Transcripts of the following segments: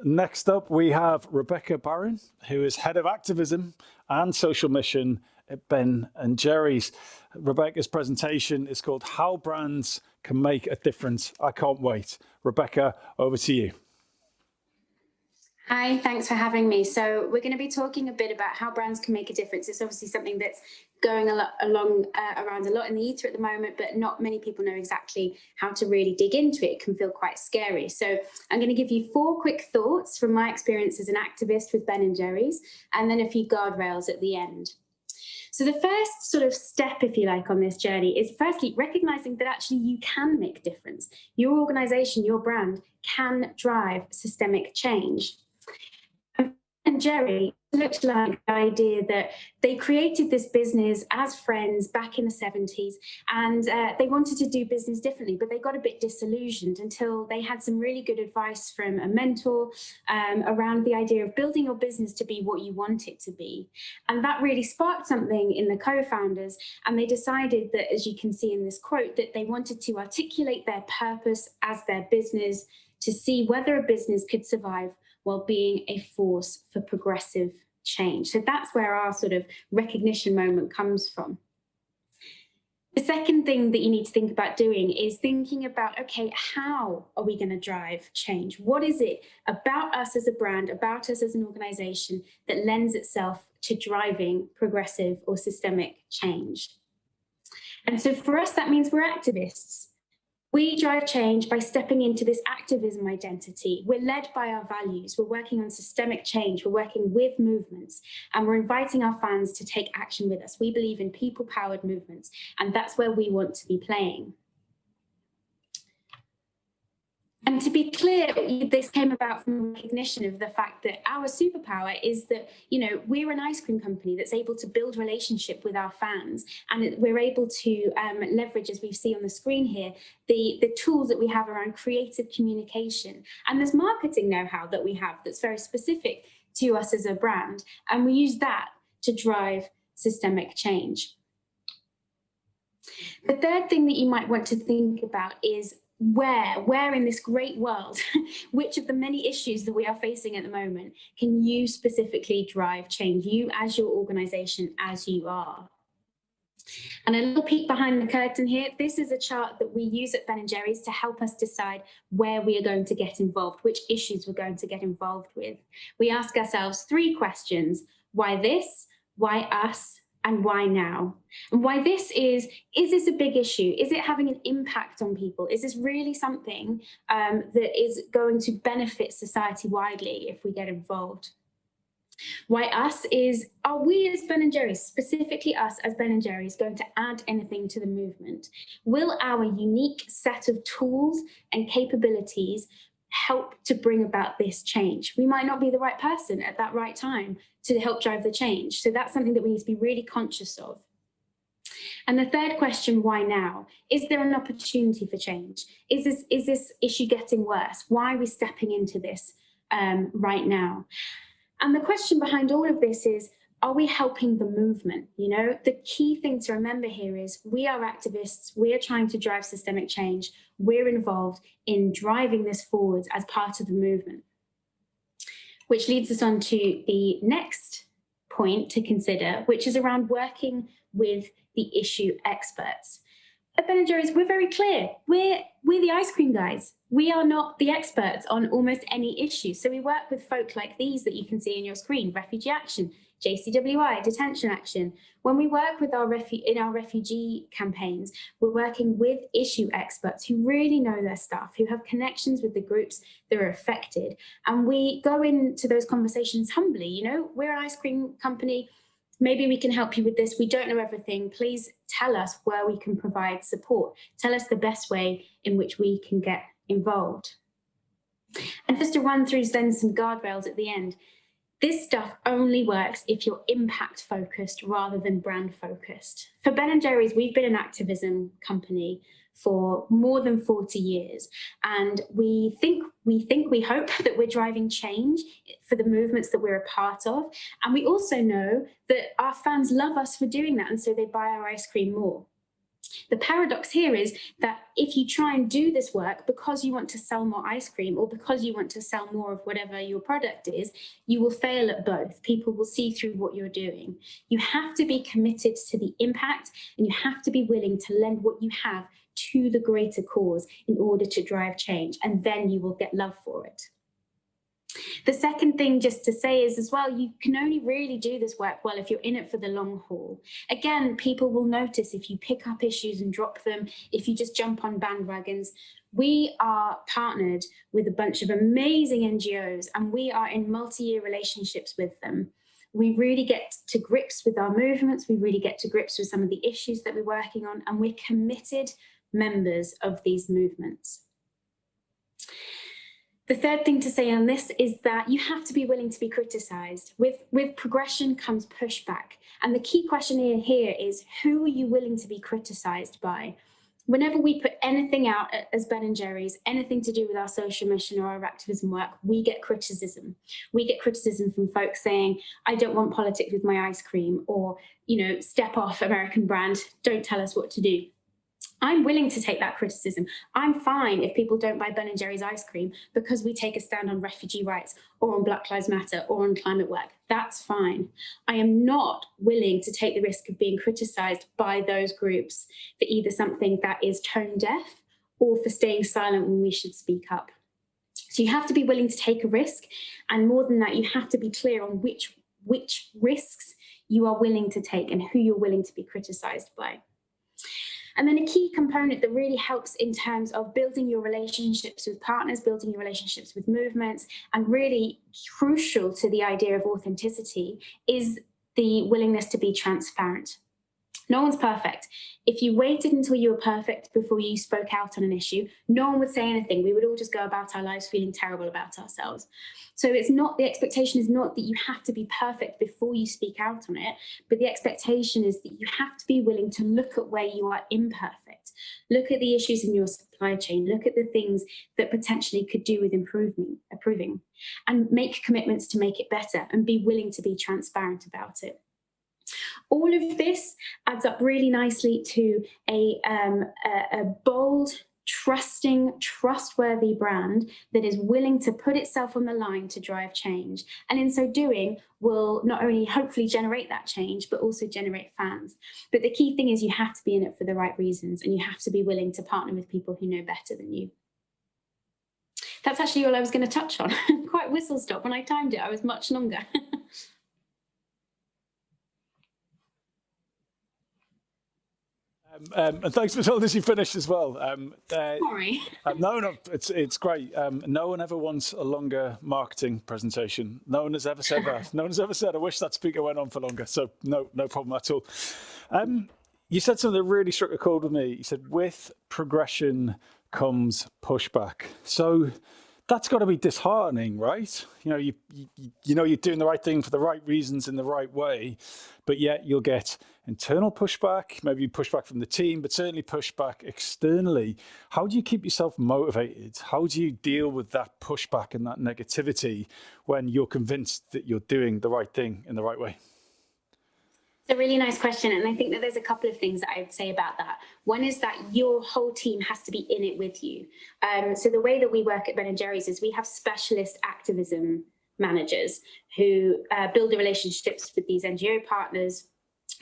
Next up, we have Rebecca Barron, who is head of activism and social mission at Ben and Jerry's. Rebecca's presentation is called How Brands Can Make a Difference. I can't wait. Rebecca, over to you. Hi, thanks for having me. So we're going to be talking a bit about how brands can make a difference. It's obviously something that's going around a lot in the ether at the moment, but not many people know exactly how to really dig into it. It can feel quite scary. So I'm going to give you 4 quick thoughts from my experience as an activist with Ben and Jerry's, and then a few guardrails at the end. So the first sort of step, if you like, on this journey is firstly recognizing that actually you can make a difference. Your organization, your brand can drive systemic change. And Jerry looked like the idea that they created this business as friends back in the 70s, and they wanted to do business differently, but they got a bit disillusioned until they had some really good advice from a mentor around the idea of building your business to be what you want it to be. And that really sparked something in the co-founders, and they decided that, as you can see in this quote, that they wanted to articulate their purpose as their business to see whether a business could survive while being a force for progressive change. So that's where our sort of recognition moment comes from. The second thing that you need to think about doing is thinking about, okay, how are we going to drive change? What is it about us as a brand, about us as an organization that lends itself to driving progressive or systemic change? And so for us, that means we're activists. We drive change by stepping into this activism identity. We're led by our values. We're working on systemic change. We're working with movements, and we're inviting our fans to take action with us. We believe in people-powered movements, and that's where we want to be playing. And to be clear, this came about from recognition of the fact that our superpower is that, we're an ice cream company that's able to build relationship with our fans, and we're able to leverage, as we see on the screen here, the tools that we have around creative communication. And there's marketing know-how that we have that's very specific to us as a brand, and we use that to drive systemic change. The third thing that you might want to think about is where in this great world, which of the many issues that we are facing at the moment can you specifically drive change, you as your organization, as you are? And a little peek behind the curtain here, this is a chart that we use at Ben & Jerry's to help us decide where we are going to get involved, which issues we're going to get involved with. We ask ourselves 3 questions: why this, why us, and why now? And why this is this a big issue? Is it having an impact on people? Is this really something that is going to benefit society widely if we get involved? Why us is, are we as Ben & Jerry's, specifically us as Ben & Jerry's, going to add anything to the movement? Will our unique set of tools and capabilities help to bring about this change? We might not be the right person at that right time to help drive the change. So that's something that we need to be really conscious of. And the third question, why now? Is there an opportunity for change? Is this issue getting worse? Why are we stepping into this right now? And the question behind all of this is, are we helping the movement? The key thing to remember here is we are activists. We are trying to drive systemic change. We're involved in driving this forward as part of the movement. Which leads us on to the next point to consider, which is around working with the issue experts. At Ben & Jerry's, we're very clear. We're the ice cream guys. We are not the experts on almost any issue. So we work with folk like these that you can see in your screen: Refugee Action, JCWI, Detention Action. When we work with in our refugee campaigns, we're working with issue experts who really know their stuff, who have connections with the groups that are affected. And we go into those conversations humbly. We're an ice cream company. Maybe we can help you with this. We don't know everything. Please tell us where we can provide support. Tell us the best way in which we can get involved. And just to run through then some guardrails at the end. This stuff only works if you're impact focused rather than brand focused. For Ben & Jerry's, we've been an activism company for more than 40 years. And we hope that we're driving change for the movements that we're a part of. And we also know that our fans love us for doing that. And so they buy our ice cream more. The paradox here is that if you try and do this work because you want to sell more ice cream or because you want to sell more of whatever your product is, you will fail at both. People will see through what you're doing. You have to be committed to the impact, and you have to be willing to lend what you have to the greater cause in order to drive change, and then you will get love for it. The second thing just to say is as well, you can only really do this work well if you're in it for the long haul. Again, people will notice if you pick up issues and drop them, if you just jump on bandwagons. We are partnered with a bunch of amazing NGOs, and we are in multi-year relationships with them. We really get to grips with our movements. We really get to grips with some of the issues that we're working on, and we're committed members of these movements. The third thing to say on this is that you have to be willing to be criticised. With progression comes pushback. And the key question here is, who are you willing to be criticised by? Whenever we put anything out as Ben & Jerry's, anything to do with our social mission or our activism work, we get criticism. We get criticism from folks saying, I don't want politics with my ice cream, or, step off, American brand, don't tell us what to do. I'm willing to take that criticism. I'm fine if people don't buy Ben & Jerry's ice cream because we take a stand on refugee rights or on Black Lives Matter or on climate work. That's fine. I am not willing to take the risk of being criticised by those groups for either something that is tone deaf or for staying silent when we should speak up. So you have to be willing to take a risk. And more than that, you have to be clear on which risks you are willing to take and who you're willing to be criticised by. And then a key component that really helps in terms of building your relationships with partners, building your relationships with movements, and really crucial to the idea of authenticity is the willingness to be transparent. No one's perfect. If you waited until you were perfect before you spoke out on an issue, no one would say anything. We would all just go about our lives feeling terrible about ourselves. So the expectation is not that you have to be perfect before you speak out on it, but the expectation is that you have to be willing to look at where you are imperfect, look at the issues in your supply chain, look at the things that potentially could do with improving, and make commitments to make it better and be willing to be transparent about it. All of this adds up really nicely to a bold, trusting, trustworthy brand that is willing to put itself on the line to drive change. And in so doing, will not only hopefully generate that change, but also generate fans. But the key thing is you have to be in it for the right reasons, and you have to be willing to partner with people who know better than you. That's actually all I was going to touch on. Quite whistle stop. When I timed it, I was much longer. And thanks for telling us you finished as well. Sorry. No, it's great. No one ever wants a longer marketing presentation. No one has ever said that. No one has ever said, I wish that speaker went on for longer. So no problem at all. You said something that really struck a chord with me. You said, with progression comes pushback. So that's got to be disheartening, right? You know you're doing the right thing for the right reasons in the right way, but yet you'll get internal pushback, maybe pushback from the team, but certainly pushback externally. How do you keep yourself motivated? How do you deal with that pushback and that negativity when you're convinced that you're doing the right thing in the right way? It's a really nice question, and I think that there's a couple of things that I would say about that. One is that your whole team has to be in it with you. So the way that we work at Ben & Jerry's is we have specialist activism managers who build the relationships with these NGO partners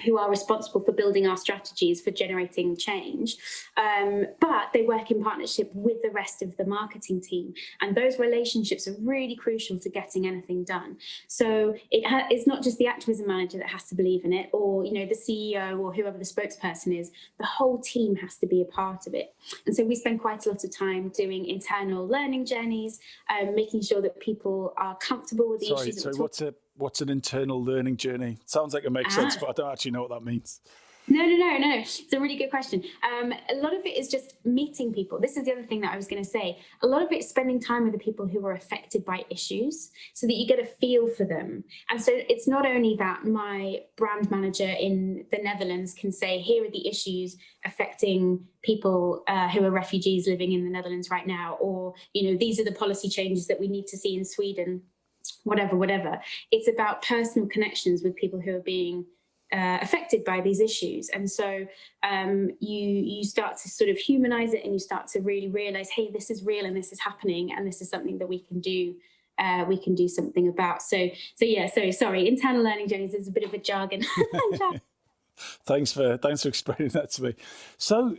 who are responsible for building our strategies for generating change, but they work in partnership with the rest of the marketing team. And those relationships are really crucial to getting anything done. So it's not just the activism manager that has to believe in it, or the CEO or whoever the spokesperson is. The whole team has to be a part of it. And so we spend quite a lot of time doing internal learning journeys, making sure that people are comfortable with the issues. Sorry, what's an internal learning journey? It sounds like it makes sense, but I don't actually know what that means. No. It's a really good question. A lot of it is just meeting people. This is the other thing that I was going to say. A lot of it is spending time with the people who are affected by issues so that you get a feel for them. And so it's not only that my brand manager in the Netherlands can say, here are the issues affecting people who are refugees living in the Netherlands right now, or, these are the policy changes that we need to see in Sweden. Whatever. It's about personal connections with people who are being affected by these issues. And so you start to sort of humanize it, and you start to really realize, hey, this is real and this is happening, and this is something that we can do. We can do something about. So sorry. Internal learning journeys is a bit of a jargon. Thanks for explaining that to me. So,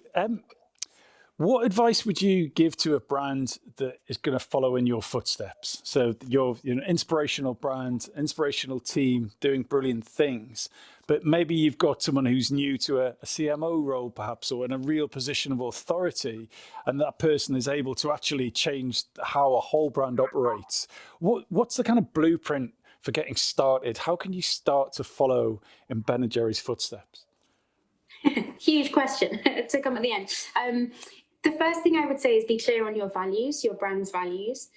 what advice would you give to a brand that is going to follow in your footsteps? So you're an inspirational brand, inspirational team doing brilliant things, but maybe you've got someone who's new to a CMO role perhaps, or in a real position of authority, and that person is able to actually change how a whole brand operates. What's the kind of blueprint for getting started? How can you start to follow in Ben & Jerry's footsteps? Huge question to come at the end. The first thing I would say is be clear on your values, your brand's values.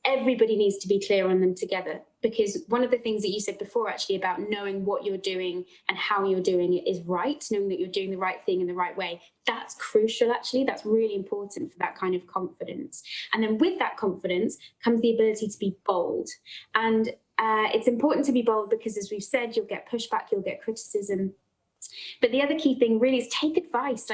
Everybody needs to be clear on them together, because one of the things that you said before actually about knowing what you're doing and how you're doing it is right, knowing that you're doing the right thing in the right way, that's crucial actually. That's really important for that kind of confidence. And then with that confidence comes the ability to be bold. And it's important to be bold because, as we've said, you'll get pushback, you'll get criticism. But the other key thing really is take advice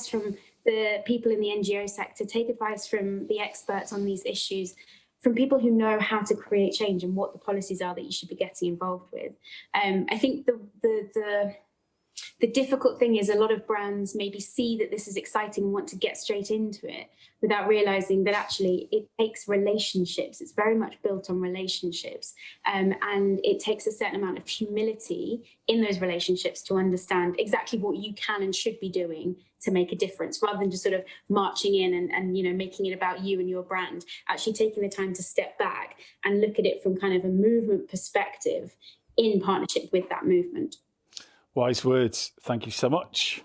from the people in the NGO sector, take advice from the experts on these issues, from people who know how to create change and what the policies are that you should be getting involved with. I think the difficult thing is a lot of brands maybe see that this is exciting and want to get straight into it without realizing that actually it takes relationships. It's very much built on relationships. And it takes a certain amount of humility in those relationships to understand exactly what you can and should be doing to make a difference, rather than just sort of marching in and making it about you and your brand. Actually taking the time to step back and look at it from kind of a movement perspective in partnership with that movement. Wise words. Thank you so much.